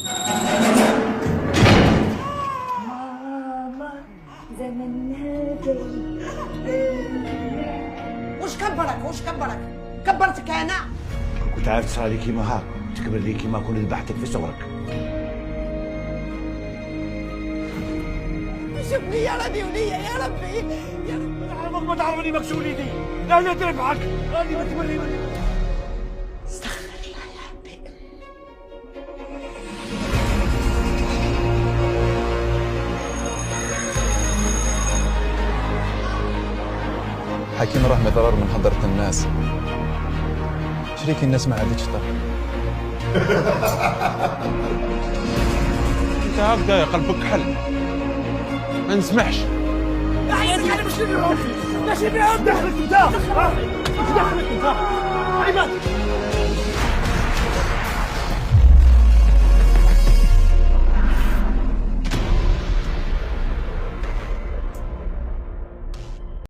ماما زمنها جاي. وش كبرك كبرتك انا. كنت عارف تصير عليكي ما هاك تكبر ليكي ما كنت ذبحتك في صغرك. شوفني يا ربي وليا يا ربي يا ربي. عمرك ما تعرفني مكسور ايدي، لا تربحك، هذه ما تمري. استغفر الله يا ربي. حكيم رحمة ضرر من حضرة الناس، شريك الناس ما عادتش طاق. انت هكذا يا قلبك حل، ما نسمحش. يا عيني انا مش نبيعهم، ماشي بيهم. دخلك انت، دخلك انت.